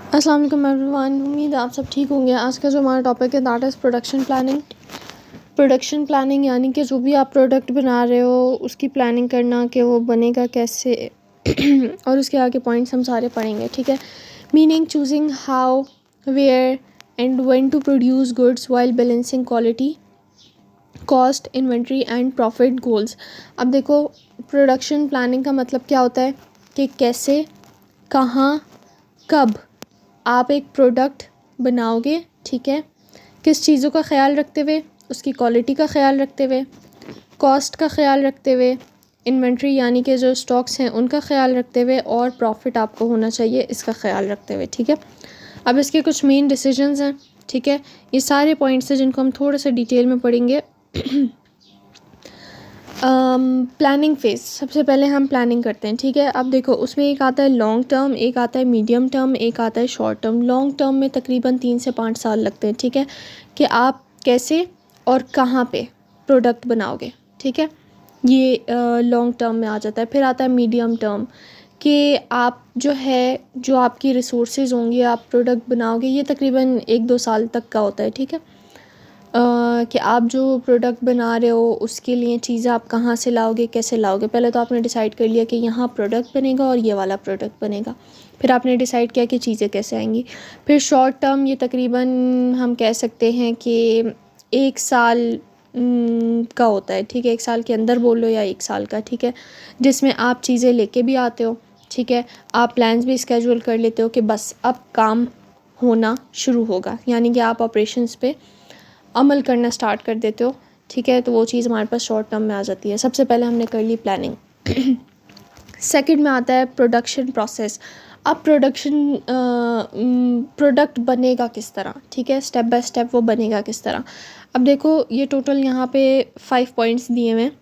अस्सलाम वालेकुम एवरीवन, उम्मीद है आप सब ठीक होंगे। आज का जो हमारा टॉपिक है that is production planning. Production planning यानी कि जो भी आप प्रोडक्ट बना रहे हो उसकी प्लानिंग करना कि वो बनेगा कैसे और उसके आगे पॉइंट्स हम सारे पढ़ेंगे, ठीक है। Meaning choosing how, where and when to produce goods while balancing quality, cost, inventory and profit goals. अब देखो, प्रोडक्शन प्लानिंग का मतलब क्या होता है कि कैसे, कहाँ, कब आप एक प्रोडक्ट बनाओगे, ठीक है। किस चीज़ों का ख्याल रखते हुए, उसकी क्वालिटी का ख्याल रखते हुए, कॉस्ट का ख्याल रखते हुए, इन्वेंट्री यानी कि जो स्टॉक्स हैं उनका ख्याल रखते हुए, और प्रॉफिट आपको होना चाहिए इसका ख्याल रखते हुए, ठीक है। अब इसके कुछ मेन डिसीजंस हैं, ठीक है। ये सारे पॉइंट्स हैं जिनको हम थोड़ा सा डिटेल में पढ़ेंगे। प्लानिंग फेज़, सबसे पहले हम प्लानिंग करते हैं, ठीक है। अब देखो, उसमें एक आता है लॉन्ग टर्म, एक आता है मीडियम टर्म, एक आता है शॉर्ट टर्म। लॉन्ग टर्म में तकरीबन 3 से 5 साल लगते हैं, ठीक है, कि आप कैसे और कहाँ पे प्रोडक्ट बनाओगे, ठीक है। ये लॉन्ग टर्म में आ जाता है। फिर आता है मीडियम टर्म, कि आप जो है, जो आपकी रिसोर्सेज होंगे, आप प्रोडक्ट बनाओगे, ये तकरीबन 1-2 साल तक का होता है, ठीक है। कि आप जो प्रोडक्ट बना रहे हो उसके लिए चीज़ें आप कहाँ से लाओगे, कैसे लाओगे। पहले तो आपने डिसाइड कर लिया कि यहाँ प्रोडक्ट बनेगा और ये वाला प्रोडक्ट बनेगा। फिर आपने डिसाइड किया कि चीज़ें कैसे आएंगी। फिर शॉर्ट टर्म, ये तकरीबन हम कह सकते हैं कि 1 साल का होता है, ठीक है। 1 साल के अंदर बोल लो या 1 साल का, ठीक है, जिसमें आप चीज़ें लेके भी आते हो, ठीक है। आप प्लान्स भी स्केड्यूल कर लेते हो कि बस अब काम होना शुरू होगा, यानी कि आप ऑपरेशंस पे अमल करना स्टार्ट कर देते हो, ठीक है। तो वो चीज़ हमारे पास शॉर्ट टर्म में आ जाती है। सबसे पहले हमने कर ली प्लानिंग। सेकंड में आता है प्रोडक्शन प्रोसेस। अब प्रोडक्ट बनेगा किस तरह, ठीक है, स्टेप बाय स्टेप वो बनेगा किस तरह। अब देखो, ये टोटल यहाँ पे 5 पॉइंट्स दिए हुए हैं।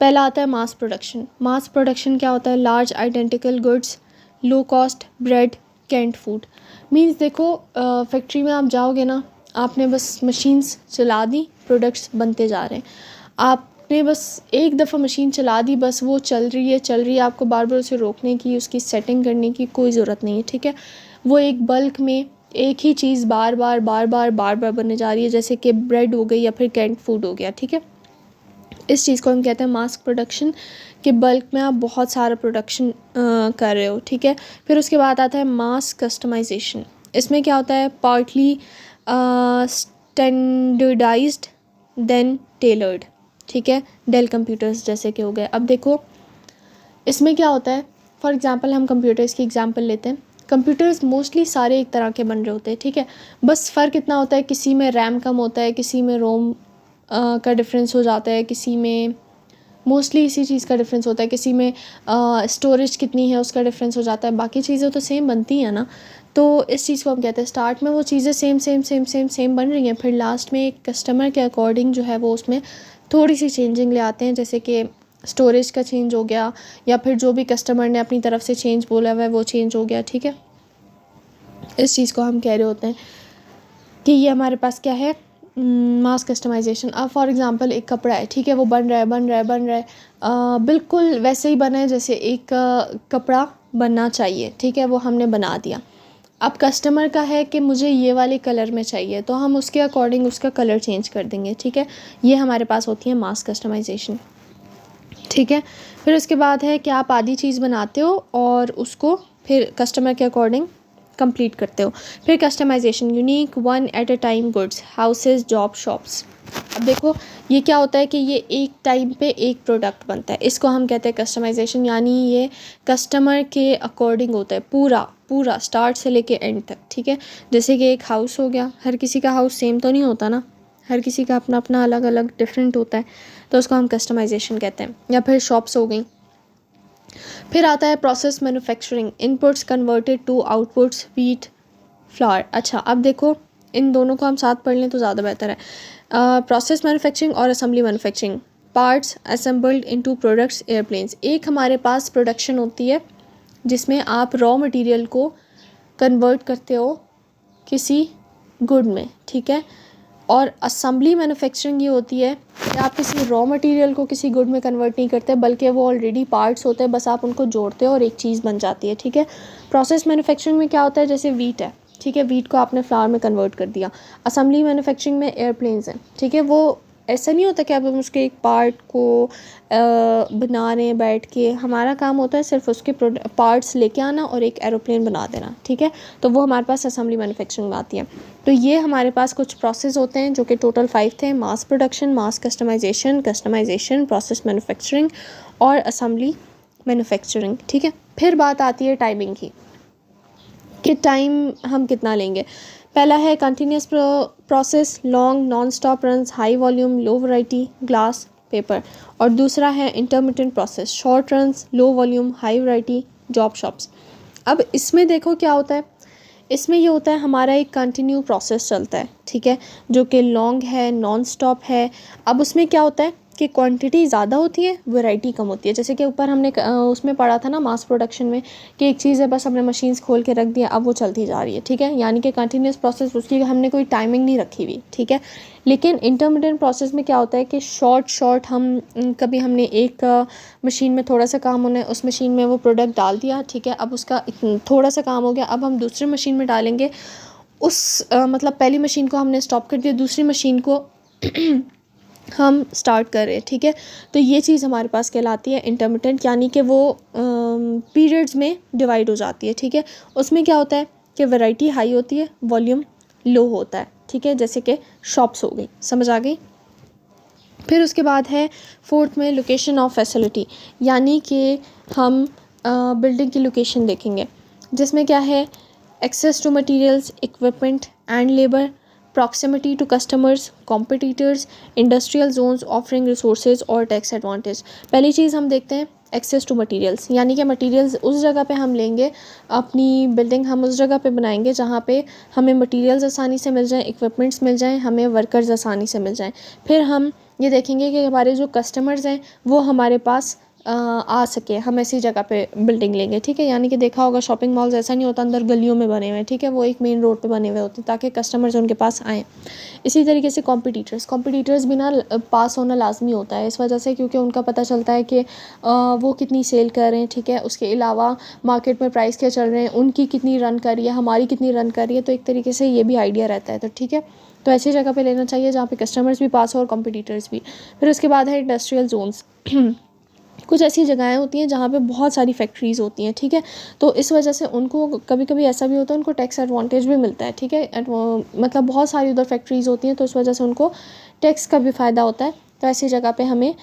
पहला आता है मास प्रोडक्शन। मास प्रोडक्शन क्या होता है? Large identical goods, low cost, bread, canned food. Means देखो, फैक्ट्री में आप जाओगे ना, आपने बस मशीन्स चला दी, प्रोडक्ट्स बनते जा रहे हैं। आपने बस एक दफ़ा मशीन चला दी, बस वो चल रही है, आपको बार बार उसे रोकने की, उसकी सेटिंग करने की कोई ज़रूरत नहीं है, ठीक है। वो एक बल्क में एक ही चीज़ बार बार बनने जा रही है, जैसे कि ब्रेड हो गई या फिर कैंट फूड हो गया, ठीक है। इस चीज़ को हम कहते हैं मास प्रोडक्शन, कि बल्क में आप बहुत सारा प्रोडक्शन कर रहे हो, ठीक है। फिर उसके बाद आता है मास कस्टमाइजेशन। इसमें क्या होता है? पार्टली स्टैंडर्डाइज्ड देन टेलर्ड, ठीक है। डेल कंप्यूटर्स जैसे कि हो गए। अब देखो, इसमें क्या होता है, फॉर एग्ज़ाम्पल हम कंप्यूटर्स की एग्ज़ाम्पल लेते हैं। कंप्यूटर्स मोस्टली सारे एक तरह के बन रहे होते हैं, ठीक है। बस फ़र्क इतना होता है, किसी में रैम कम होता है, किसी में रोम का डिफरेंस हो जाता है, किसी में मोस्टली इसी चीज़ का डिफरेंस होता है, किसी में स्टोरेज कितनी है उसका डिफरेंस हो जाता है। बाकी चीज़ें तो सेम बनती हैं ना। तो इस चीज़ को हम कहते हैं, स्टार्ट में वो चीज़ें सेम बन रही हैं, फिर लास्ट में कस्टमर के अकॉर्डिंग जो है वो उसमें थोड़ी सी चेंजिंग ले आते हैं, जैसे कि स्टोरेज का चेंज हो गया, या फिर जो भी कस्टमर ने अपनी तरफ से चेंज बोला हुआ है वो चेंज हो गया, ठीक है। इस चीज़ को हम कह रहे होते हैं कि ये हमारे पास क्या है, मास कस्टमाइजेशन। अब फॉर एग्ज़ाम्पल एक कपड़ा है, ठीक है, वो बन रहा है, बिल्कुल वैसे ही बना है जैसे एक कपड़ा बनना चाहिए, ठीक है, वो हमने बना दिया। अब कस्टमर का है कि मुझे ये वाले कलर में चाहिए, तो हम उसके अकॉर्डिंग उसका कलर चेंज कर देंगे, ठीक है। ये हमारे पास होती है मास कस्टमाइजेशन, ठीक है। फिर उसके बाद है कि आप आधी चीज़ बनाते हो और उसको फिर कस्टमर के अकॉर्डिंग कंप्लीट करते हो। फिर customisation, unique one at a time goods, houses, job, shops. अब देखो, ये क्या होता है कि ये एक टाइम पे एक प्रोडक्ट बनता है, इसको हम कहते हैं कस्टमाइजेशन। यानी ये कस्टमर के अकॉर्डिंग होता है, पूरा स्टार्ट से लेके एंड तक, ठीक है। जैसे कि एक हाउस हो गया, हर किसी का हाउस सेम तो नहीं होता ना, हर किसी का अपना अपना अलग अलग डिफरेंट होता है, तो उसको हम कस्टमाइजेशन कहते हैं। या फिर शॉप्स हो गई। फिर आता है process manufacturing, inputs converted to outputs, wheat, flour. अच्छा, अब देखो, इन दोनों को हम साथ पढ़ लें तो ज़्यादा बेहतर है। प्रोसेस मैन्युफैक्चरिंग और assembly manufacturing. Parts assembled into products, airplanes. एक हमारे पास प्रोडक्शन होती है जिसमें आप रॉ मटेरियल को कन्वर्ट करते हो किसी गुड में, ठीक है। और असेंबली मैन्युफैक्चरिंग ये होती है कि आप किसी रॉ मटेरियल को किसी गुड में कन्वर्ट नहीं करते, बल्कि वो ऑलरेडी पार्ट्स होते हैं, बस आप उनको जोड़ते हो और एक चीज़ बन जाती है, ठीक है। प्रोसेस मैन्युफैक्चरिंग में क्या होता है, जैसे वीट है, ठीक है, वीट को आपने फ्लावर में कन्वर्ट कर दिया। असेंबली मैन्युफैक्चरिंग में एयरप्लेन्स हैं, ठीक है, वो ऐसा नहीं होता कि अब हम उसके एक पार्ट को बना रहे हैं बैठ के, हमारा काम होता है सिर्फ उसके पार्ट्स लेके आना और एक एरोप्लेन बना देना, ठीक है, तो वो हमारे पास असेंबली मैन्युफैक्चरिंग में आती है। तो ये हमारे पास कुछ प्रोसेस होते हैं जो कि टोटल 5 थे, mass production, mass customisation, process manufacturing और असेंबली मैन्युफैक्चरिंग, ठीक है। फिर बात आती है टाइमिंग की कि टाइम हम कितना लेंगे। पहला है continuous process, long non stop runs, high volume, low variety, glass, paper. और दूसरा है intermittent process, short runs, low volume, high variety, job shops. अब इसमें देखो क्या होता है, इसमें ये होता है हमारा एक कंटिन्यू प्रोसेस चलता है, ठीक है, जो कि लॉन्ग है, नॉन स्टॉप है। अब उसमें क्या होता है कि क्वांटिटी ज़्यादा होती है, वैरायटी कम होती है। जैसे कि ऊपर हमने उसमें पढ़ा था ना मास प्रोडक्शन में, कि एक चीज़ है बस हमने मशीन्स खोल के रख दिया, अब वो चलती जा रही है, ठीक है, यानी कि कंटिन्यूस प्रोसेस, उसकी हमने कोई टाइमिंग नहीं रखी हुई, ठीक है। लेकिन इंटरमीडिएट प्रोसेस में क्या होता है कि शॉर्ट हम कभी हमने एक मशीन में थोड़ा सा काम होना है, उस मशीन में वो प्रोडक्ट डाल दिया, ठीक है, अब उसका थोड़ा सा काम हो गया, अब हम दूसरी मशीन में डालेंगे, उस मतलब पहली मशीन को हमने स्टॉप कर दिया, दूसरी मशीन को हम स्टार्ट कर रहे हैं, ठीक है। तो ये चीज़ हमारे पास कहलाती है इंटरमिटेंट, यानी कि वो पीरियड्स में डिवाइड हो जाती है, ठीक है। उसमें क्या होता है कि वैरायटी हाई होती है, वॉल्यूम लो होता है, ठीक है, जैसे कि शॉप्स हो गई, समझ आ गई। फिर उसके बाद है फोर्थ में लोकेशन ऑफ फैसिलिटी, यानी कि हम बिल्डिंग की लोकेशन देखेंगे, जिसमें क्या है access to materials, equipment and labour, proximity to customers, competitors, industrial zones offering resources और टैक्स एडवांटेज। पहली चीज़ हम देखते हैं एक्सेस टू मटेरियल्स, यानी कि मटेरियल्स उस जगह पे हम लेंगे, अपनी बिल्डिंग हम उस जगह पे बनाएंगे जहाँ पे हमें मटेरियल्स आसानी से मिल जाएं, इक्विपमेंट्स मिल जाएं, हमें वर्कर्स आसानी से मिल जाएं। फिर हम ये देखेंगे कि हमारे जो कस्टमर्स हैं वो हमारे पास आ सके, हम ऐसी जगह पे बिल्डिंग लेंगे, ठीक है। यानी कि देखा होगा शॉपिंग मॉल्स ऐसा नहीं होता अंदर गलियों में बने हुए हैं, ठीक है, वो एक मेन रोड पे बने हुए होते हैं ताकि कस्टमर्स उनके पास आएँ। इसी तरीके से कॉम्पिटिटर्स भी ना पास होना लाजमी होता है, इस वजह से क्योंकि उनका पता चलता है कि वो कितनी सेल कर रहे हैं, ठीक है, उसके अलावा मार्केट में प्राइस क्या चल रहे हैं, उनकी कितनी रन कर रही है, हमारी कितनी रन कर रही है, तो एक तरीके से ये भी आइडिया रहता है, तो ठीक है। तो ऐसी जगह पे लेना चाहिए जहाँ पे कस्टमर्स भी पास हो और कॉम्पिटिटर्स भी। फिर उसके बाद है इंडस्ट्रियल जोन्स कुछ ऐसी जगहें होती हैं जहाँ पे बहुत सारी फैक्ट्रीज़ होती हैं, ठीक है, तो इस वजह से उनको कभी कभी ऐसा भी होता है उनको टैक्स एडवांटेज भी मिलता है, ठीक है, मतलब बहुत सारी उधर फैक्ट्रीज़ होती हैं तो इस वजह से उनको टैक्स का भी फ़ायदा होता है। तो ऐसी जगह पे हमें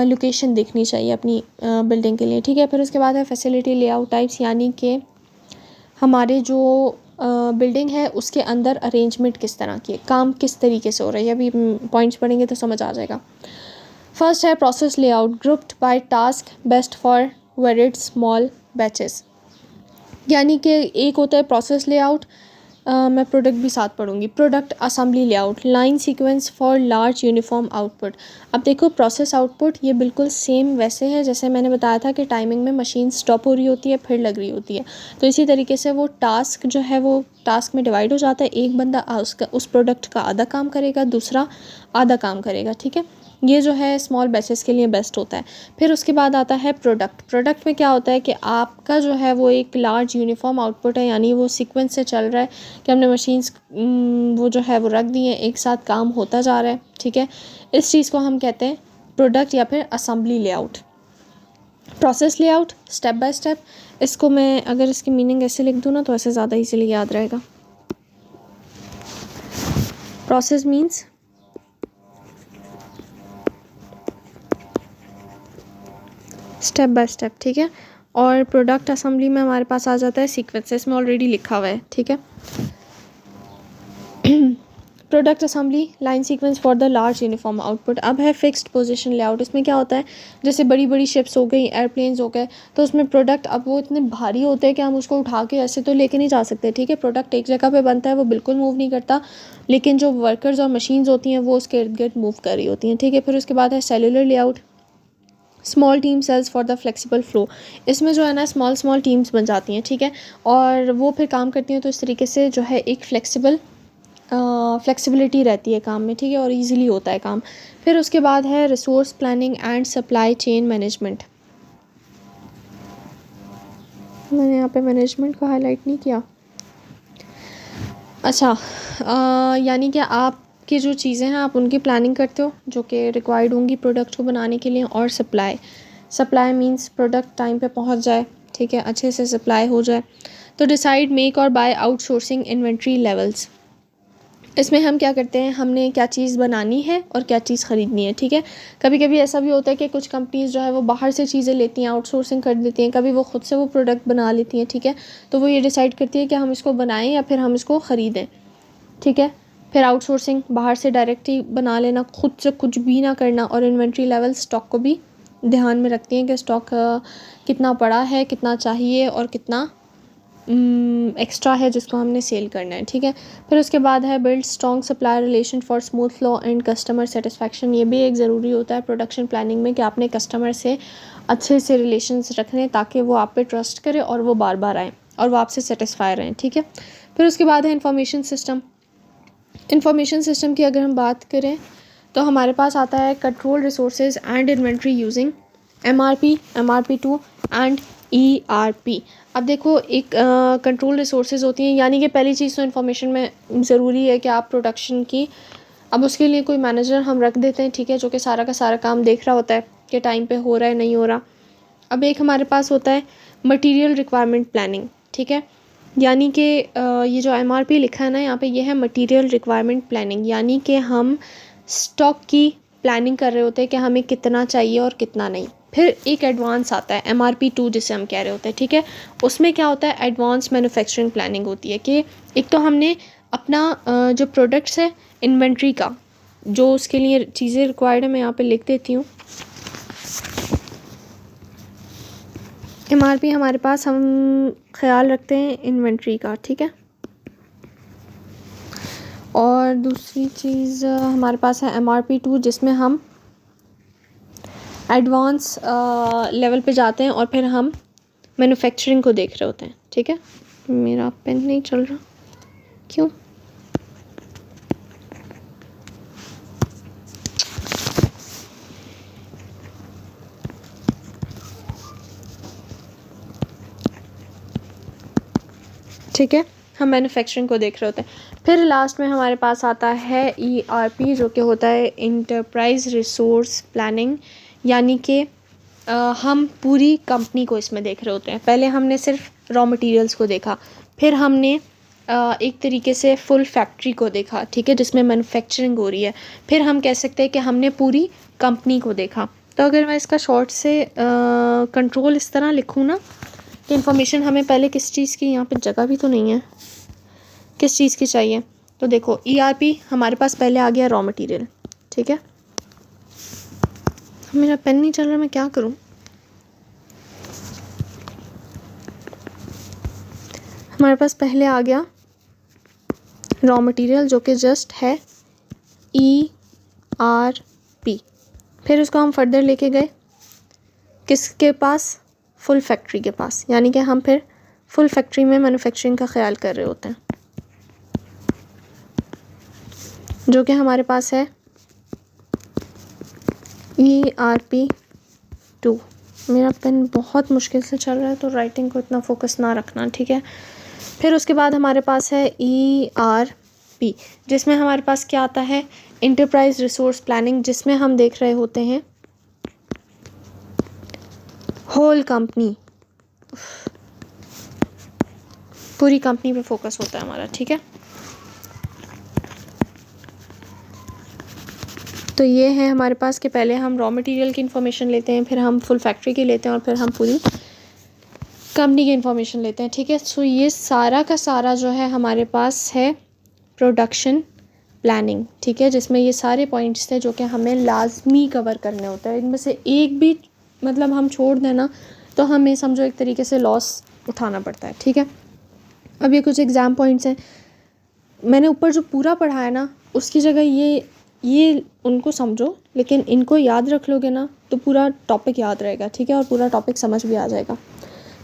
लोकेशन देखनी चाहिए अपनी बिल्डिंग के लिए, ठीक है। फिर उसके बाद है फैसिलिटी लेआउट टाइप्स, यानी कि हमारे जो बिल्डिंग है उसके अंदर अरेंजमेंट किस तरह की है, काम किस तरीके से हो रही है, अभी पॉइंट्स पढ़ेंगे तो समझ आ जाएगा। फर्स्ट है process layout, grouped by task, best for varied small batches, यानी कि एक होता है प्रोसेस लेआउट, मैं प्रोडक्ट भी साथ पढ़ूंगी, product assembly layout, line sequence for large uniform output. अब देखो प्रोसेस आउटपुट ये बिल्कुल सेम वैसे है जैसे मैंने बताया था कि टाइमिंग में मशीन स्टॉप हो रही होती है फिर लग रही होती है, तो इसी तरीके से वो टास्क जो है वो टास्क में डिवाइड हो जाता है, एक बंदा उसका उस प्रोडक्ट का आधा काम करेगा, दूसरा आधा काम करेगा, ठीक है। ये जो है स्मॉल बैचेस के लिए बेस्ट होता है। फिर उसके बाद आता है प्रोडक्ट में क्या होता है कि आपका जो है वो एक लार्ज यूनिफॉर्म आउटपुट है, यानी वो सीक्वेंस से चल रहा है कि हमने मशीन्स वो जो है वो रख दी हैं, एक साथ काम होता जा रहा है, ठीक है। इस चीज़ को हम कहते हैं प्रोडक्ट या फिर assembly layout. Process layout step by step, इसको मैं अगर इसकी मीनिंग ऐसे लिख दूँ ना तो ऐसे ज़्यादा इजीली याद रहेगा। Process means step by step, ठीक है। और प्रोडक्ट असेंबली में हमारे पास आ जाता है सीक्वेंस, इसमें ऑलरेडी लिखा हुआ है, ठीक है। Product assembly line sequence for the large uniform output. अब है फिक्स्ड पोजीशन लेआउट, इसमें क्या होता है जैसे बड़ी बड़ी शिप्स हो गई, एयरप्लेन्स हो गए, तो उसमें प्रोडक्ट अब वो इतने भारी होते हैं कि हम उसको उठा के ऐसे तो लेके नहीं जा सकते, ठीक है। प्रोडक्ट एक जगह पे बनता है वो बिल्कुल मूव नहीं करता, लेकिन जो वर्कर्स और मशीन्स होती हैं वो उसके इर्द गिर्द मूव कर रही होती हैं, ठीक है। फिर उसके बाद है cellular layout, small team cells for the flexible flow, इसमें जो है ना स्मॉल टीम्स बन जाती हैं, ठीक है, और वो फिर काम करती हैं, तो इस तरीके से जो है एक फ्लेक्सिबिलिटी रहती है काम में, ठीक है, और इजीली होता है काम। फिर उसके बाद है resource planning and supply chain management, मैंने यहाँ पे मैनेजमेंट को हाईलाइट नहीं किया। अच्छा, यानी कि आपकी जो चीज़ें हैं आप उनकी प्लानिंग करते हो जो कि रिक्वायर्ड होंगी प्रोडक्ट को बनाने के लिए। और सप्लाई मींस प्रोडक्ट टाइम पे पहुँच जाए, ठीक है, अच्छे से सप्लाई हो जाए। तो डिसाइड, मेक और बाय आउटसोर्सिंग इन्वेंट्री लेवल्स। इसमें हम क्या करते हैं, हमने क्या चीज़ बनानी है और क्या चीज़ ख़रीदनी है, ठीक है। कभी कभी ऐसा भी होता है कि कुछ कंपनीज़ जो है वो बाहर से चीज़ें लेती हैं, आउटसोर्सिंग कर देती हैं, कभी वो ख़ुद से वो प्रोडक्ट बना लेती हैं, ठीक है। तो वो ये डिसाइड करती है कि हम इसको बनाएं या फिर हम इसको ख़रीदें, ठीक है। फिर आउटसोर्सिंग, बाहर से डायरेक्ट ही बना लेना, खुद से कुछ भी ना करना। और इन्वेंट्री लेवल, स्टॉक को भी ध्यान में रखती हैं कि स्टॉक कितना पड़ा है, कितना चाहिए और कितना एक्स्ट्रा है जिसको हमने सेल करना है, ठीक है। फिर उसके बाद है build strong supplier relation for smooth flow and customer satisfaction. ये भी एक ज़रूरी होता है प्रोडक्शन प्लानिंग में कि आपने कस्टमर से अच्छे से रिलेशंस रखने ताकि वो आप पे ट्रस्ट करे और वो बार बार आएँ और वो आपसे सेटिस्फाई रहें, ठीक है। फिर उसके बाद है इंफॉर्मेशन सिस्टम। इंफॉर्मेशन सिस्टम की अगर हम बात करें तो हमारे पास आता है control resources and inventory using MRP, MRP2 and ERP। अब देखो, एक कंट्रोल रिसोर्सेज होती हैं, यानी कि पहली चीज़ तो इन्फॉर्मेशन में ज़रूरी है कि आप प्रोडक्शन की, अब उसके लिए कोई मैनेजर हम रख देते हैं, ठीक है, जो कि सारा का सारा काम देख रहा होता है कि टाइम पे हो रहा है नहीं हो रहा। अब एक हमारे पास होता है मटेरियल रिक्वायरमेंट प्लानिंग, ठीक है, यानी कि ये जो MRP लिखा है ना यहाँ पे, ये है मटेरियल रिक्वायरमेंट प्लानिंग, यानी कि हम स्टॉक की प्लानिंग कर रहे होते हैं कि हमें कितना चाहिए और कितना नहीं। फिर एक एडवांस आता है MRP2 जिसे हम कह रहे होते हैं, ठीक है। उसमें क्या होता है, एडवांस मैन्युफैक्चरिंग प्लानिंग होती है कि एक तो हमने अपना जो प्रोडक्ट्स है इन्वेंट्री का, जो उसके लिए चीज़ें रिक्वायर्ड है, मैं यहाँ पे लिख देती हूँ। MRP हमारे पास, हम ख्याल रखते हैं इन्वेंट्री का, ठीक है। और दूसरी चीज़ हमारे पास है MRP2 जिसमें हम एडवांस लेवल पे जाते हैं और फिर हम मैन्युफैक्चरिंग को देख रहे होते हैं, ठीक है। मेरा पेन नहीं चल रहा, क्यों? ठीक है, हम मैन्युफैक्चरिंग को देख रहे होते हैं। फिर लास्ट में हमारे पास आता है ERP जो कि होता है इंटरप्राइज रिसोर्स प्लानिंग, यानी कि हम पूरी कंपनी को इसमें देख रहे होते हैं। पहले हमने सिर्फ रॉ मटेरियल्स को देखा, फिर हमने एक तरीके से फुल फैक्ट्री को देखा, ठीक है, जिसमें मैन्युफैक्चरिंग हो रही है। फिर हम कह सकते हैं कि हमने पूरी कंपनी को देखा। तो अगर मैं इसका शॉर्ट से कंट्रोल इस तरह लिखूँ ना कि इन्फॉर्मेशन हमें पहले किस चीज़ की, यहाँ पे जगह भी तो नहीं है, किस चीज़ की चाहिए, तो देखो ERP हमारे पास पहले आ गया रॉ मटेरियल, ठीक है। मेरा पेन नहीं चल रहा, मैं क्या करूँ। हमारे पास पहले आ गया रॉ मटेरियल जो कि जस्ट है ERP। फिर उसको हम फर्दर लेके गए किसके पास, फुल फैक्ट्री के पास, यानी कि हम फिर फुल फैक्ट्री में मैन्युफैक्चरिंग का ख्याल कर रहे होते हैं, जो कि हमारे पास है ERP2। मेरा पेन बहुत मुश्किल से चल रहा है तो राइटिंग को इतना फोकस ना रखना, ठीक है। फिर उसके बाद हमारे पास है ERP जिसमें हमारे पास क्या आता है, इंटरप्राइज रिसोर्स प्लानिंग, जिसमें हम देख रहे होते हैं होल कंपनी, पूरी कंपनी पे फोकस होता है हमारा, ठीक है। तो ये है हमारे पास कि पहले हम रॉ मटेरियल की इन्फॉर्मेशन लेते हैं, फिर हम फुल फैक्ट्री की लेते हैं और फिर हम पूरी कंपनी की इन्फॉर्मेशन लेते हैं, ठीक है। सो ये सारा का सारा जो है हमारे पास है प्रोडक्शन प्लानिंग, ठीक है, जिसमें ये सारे पॉइंट्स थे जो कि हमें लाजमी कवर करने होते हैं। इनमें से एक भी मतलब हम छोड़ देना तो हमें समझो एक तरीके से लॉस उठाना पड़ता है, ठीक है। अब ये कुछ एग्ज़ाम पॉइंट्स हैं, मैंने ऊपर जो पूरा पढ़ा है ना उसकी जगह ये उनको समझो, लेकिन इनको याद रख लोगे ना तो पूरा टॉपिक याद रहेगा, ठीक है, और पूरा टॉपिक समझ भी आ जाएगा।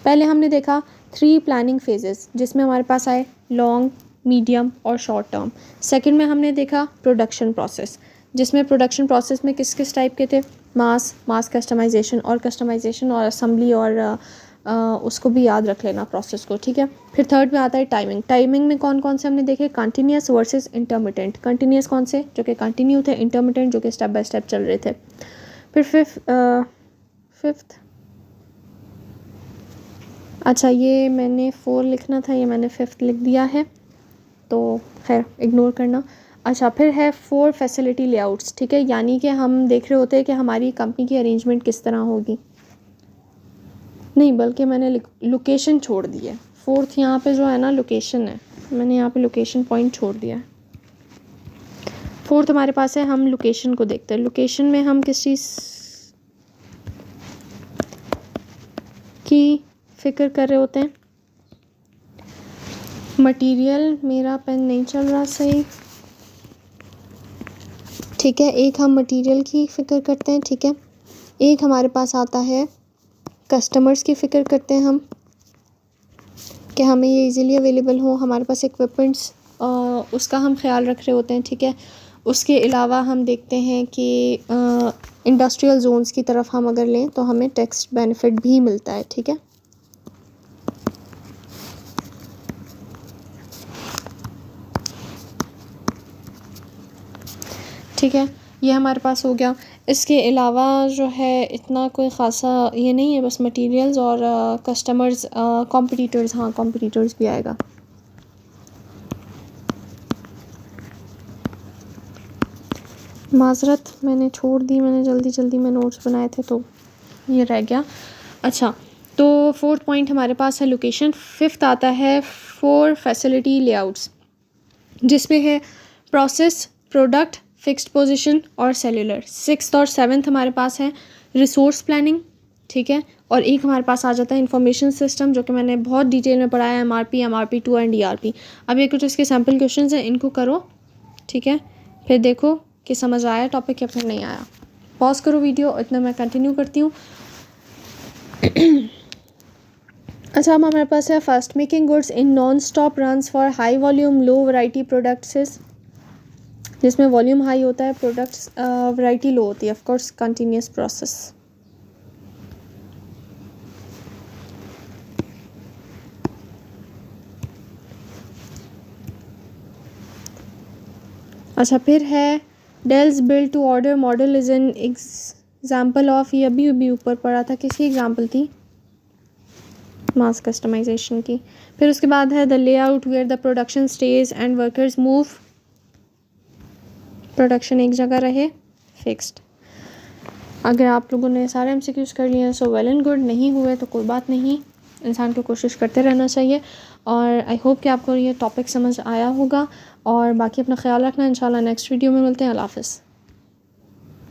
पहले हमने देखा 3 प्लानिंग फेजेस जिसमें हमारे पास आए लॉन्ग, मीडियम और शॉर्ट टर्म। सेकंड में हमने देखा प्रोडक्शन प्रोसेस, जिसमें प्रोडक्शन प्रोसेस में किस किस टाइप के थे, मास कस्टमाइजेशन और असेंबली और उसको भी याद रख लेना प्रोसेस को, ठीक है। फिर थर्ड में आता है टाइमिंग। टाइमिंग में कौन कौन से हमने देखे, कंटिन्यूस वर्सेस इंटरमिटेंट। कंटिन्यूस कौन से, जो कि कंटिन्यू थे, इंटरमिटेंट जो कि स्टेप बाय स्टेप चल रहे थे। फिर फिफ्थ अच्छा ये मैंने 4 लिखना था, ये मैंने 5th लिख दिया है, तो खैर इग्नोर करना। अच्छा फिर है 4 फैसिलिटी लेआउट्स, ठीक है, यानी कि हम देख रहे होते हैं कि हमारी कंपनी की अरेंजमेंट किस तरह होगी, नहीं बल्कि मैंने लोकेशन छोड़ दी है। 4th यहाँ पे जो है ना लोकेशन है, मैंने यहाँ पे लोकेशन पॉइंट छोड़ दिया है। 4th हमारे पास है, हम लोकेशन को देखते हैं। लोकेशन में हम किस चीज़ की फिक्र कर रहे होते हैं, मटेरियल, मेरा पेन नहीं चल रहा सही, ठीक है, एक हम मटेरियल की फ़िक्र करते हैं, ठीक है। एक हमारे पास आता है कस्टमर्स की फ़िक्र करते हैं हम, कि हमें ये इजीली अवेलेबल हो, हमारे पास इक्विपमेंट्स उसका हम ख्याल रख रहे होते हैं, ठीक है। उसके अलावा हम देखते हैं कि इंडस्ट्रियल जोन्स की तरफ हम अगर लें तो हमें टैक्स बेनिफिट भी मिलता है, ठीक है। ठीक है, ये हमारे पास हो गया। इसके अलावा जो है इतना कोई ख़ासा ये नहीं है, बस मटेरियल्स और कस्टमर्स, कॉम्पिटिटर्स, हाँ कॉम्पिटिटर्स भी आएगा। माज़रत मैंने छोड़ दी, मैंने जल्दी में नोट्स बनाए थे तो ये रह गया। अच्छा तो 4th पॉइंट हमारे पास है लोकेशन। 5th आता है 4 फैसिलिटी लेआउट्स, जिसमें है प्रोसेस, प्रोडक्ट, फिक्स्ड पोजीशन और सेल्यूलर। 6th और 7th हमारे पास है रिसोर्स प्लानिंग, ठीक है। और एक हमारे पास आ जाता है इंफॉर्मेशन सिस्टम, जो कि मैंने बहुत डिटेल में पढ़ाया है, MRP 2 एंड ERP। अब ये कुछ इसके सैम्पल क्वेश्चंस हैं, इनको करो, ठीक है, फिर देखो कि समझ आया टॉपिक या फिर नहीं आया। पॉज करो वीडियो, इतना मैं कंटिन्यू करती हूँ। अच्छा अब हमारे पास है first, making goods in non stop runs for high volume low variety products, जिसमें वॉल्यूम हाई होता है, प्रोडक्ट्स वैरायटी लो होती है, ऑफ कोर्स कंटिन्यूस प्रोसेस। अच्छा फिर है Dell's build to order model is an example of, ये अभी ऊपर पढ़ा था, किसकी एग्जाम्पल थी, मास कस्टमाइजेशन की। फिर उसके बाद है the layout where the production stage and workers move, production एक जगह रहे, फिक्स्ड। अगर आप लोगों ने सारे MCQs कर लिए हैं सो वेल एंड गुड, नहीं हुए तो कोई बात नहीं, इंसान को कोशिश करते रहना चाहिए। और आई होप कि आपको ये टॉपिक समझ आया होगा, और बाकी अपना ख्याल रखना। इंशाल्लाह नेक्स्ट वीडियो में मिलते हैं। अल्लाह हाफ़िज़।